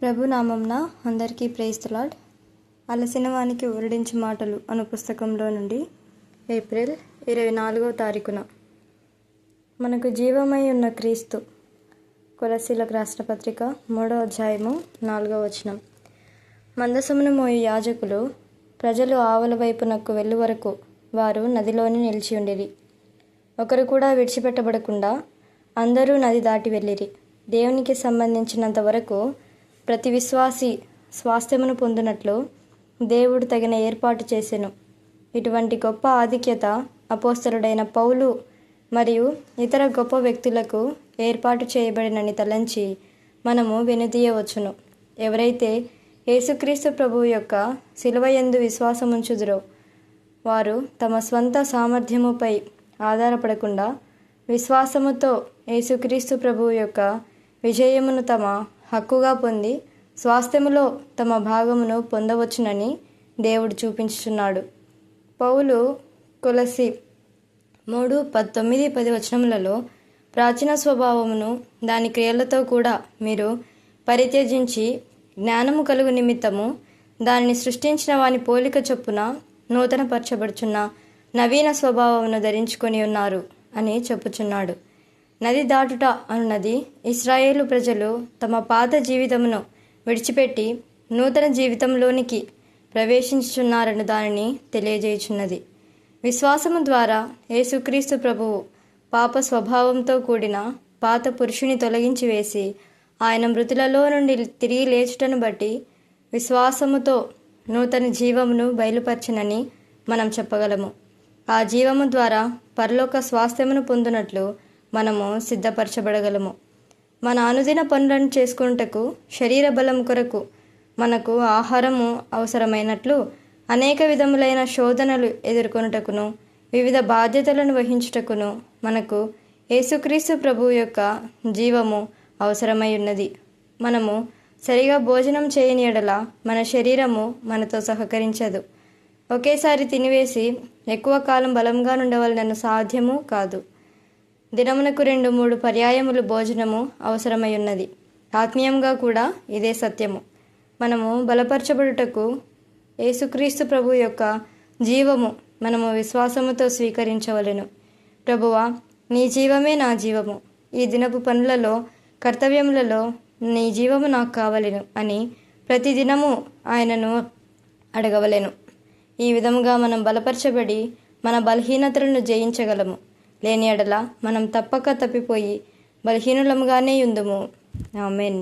ప్రభు నామంన అందరికీ praise the lord. అలసిన వానికి ఊరడించు మాటలు అను పుస్తకంలో నుండి ఏప్రిల్ 24వ తారీఖున మనకు జీవమై ఉన్న క్రీస్తు. కొలస్సీలకు రాసిన పత్రిక 3వ అధ్యాయము 4వ వచనం. మందసమును మోయి యాజకులు ప్రజలు ఆవల వైపునకు వెళ్ళు వరకు వారు నదిలోనే నిలిచి ఉండిరి. ఒకరు కూడా విడిచిపెట్టబడకుండా అందరూ నది దాటి వెళ్ళిరి. దేవునికి సంబంధించినంత వరకు ప్రతి విశ్వాసి స్వాస్థ్యమును పొందినట్లు దేవుడు తగిన ఏర్పాటు చేసెను. ఇటువంటి గొప్ప ఆధిక్యత అపోస్తలుడైన పౌలు మరియు ఇతర గొప్ప వ్యక్తులకు ఏర్పాటు చేయబడినని తలంచి మనము వెనుదీయవచ్చును. ఎవరైతే యేసుక్రీస్తు ప్రభువు యొక్క శిలువయందు విశ్వాసముంచుదురో వారు తమ స్వంత సామర్థ్యముపై ఆధారపడకుండా విశ్వాసముతో యేసుక్రీస్తు ప్రభువు యొక్క విజయమును తమ హక్కుగా పొంది స్వాస్థ్యములో తమ భాగమును పొందవచ్చునని దేవుడు చూపించుచున్నాడు. పౌలు కొలస్సీ 3:19-10 వచనములలో ప్రాచీన స్వభావమును దాని క్రియలతో కూడా మీరు పరిత్యజించి జ్ఞానము కలుగు నిమిత్తము దానిని సృష్టించిన వాని పోలిక చొప్పున నూతనపరచబడుచున్న నవీన స్వభావమును ధరించుకొని ఉన్నారు అని చెప్పుచున్నాడు. నది దాటుట అన్నది ఇశ్రాయేలు ప్రజలు తమ పాత జీవితమును విడిచిపెట్టి నూతన జీవితంలోనికి ప్రవేశించుచున్నారని దానిని తెలియజేయుచున్నది. విశ్వాసము ద్వారా యేసుక్రీస్తు ప్రభువు పాప స్వభావంతో కూడిన పాత పురుషుని తొలగించి వేసి ఆయన మృతులలో నుండి తిరిగి లేచుటను బట్టి విశ్వాసముతో నూతన జీవమును బయలుపరచనని మనం చెప్పగలము. ఆ జీవము ద్వారా పరలోక స్వాస్థ్యమును పొందినట్లు మనము సిద్ధపరచబడగలము. మన అనుదిన పనులను చేసుకున్నటకు శరీర బలం కొరకు మనకు ఆహారము అవసరమైనట్లు అనేక విధములైన శోధనలు ఎదుర్కొనుటకును వివిధ బాధ్యతలను వహించుటకును మనకు యేసుక్రీస్తు ప్రభువు యొక్క జీవము అవసరమై ఉన్నది. మనము సరిగా భోజనం చేయని యెడల మన శరీరము మనతో సహకరించదు. ఒకేసారి తినివేసి ఎక్కువ కాలం బలంగా ఉండవలనను సాధ్యము కాదు. దినమునకు 2-3 పర్యాయములు భోజనము అవసరమై ఉన్నది. ఆత్మీయంగా కూడా ఇదే సత్యము. మనము బలపరచబడుటకు యేసుక్రీస్తు ప్రభు యొక్క జీవము మనము విశ్వాసముతో స్వీకరించవలెను. ప్రభువా, నీ జీవమే నా జీవము, ఈ దినపు పనులలో కర్తవ్యములలో నీ జీవము నాకు కావలెను అని ప్రతిదినము ఆయనను అడగవలెను. ఈ విధముగా మనం బలపరచబడి మన బలహీనతలను జయించగలము. లేని యెడల మనం తప్పక తప్పిపోయి బలహీనులముగానే యుందుము. ఆమేన్.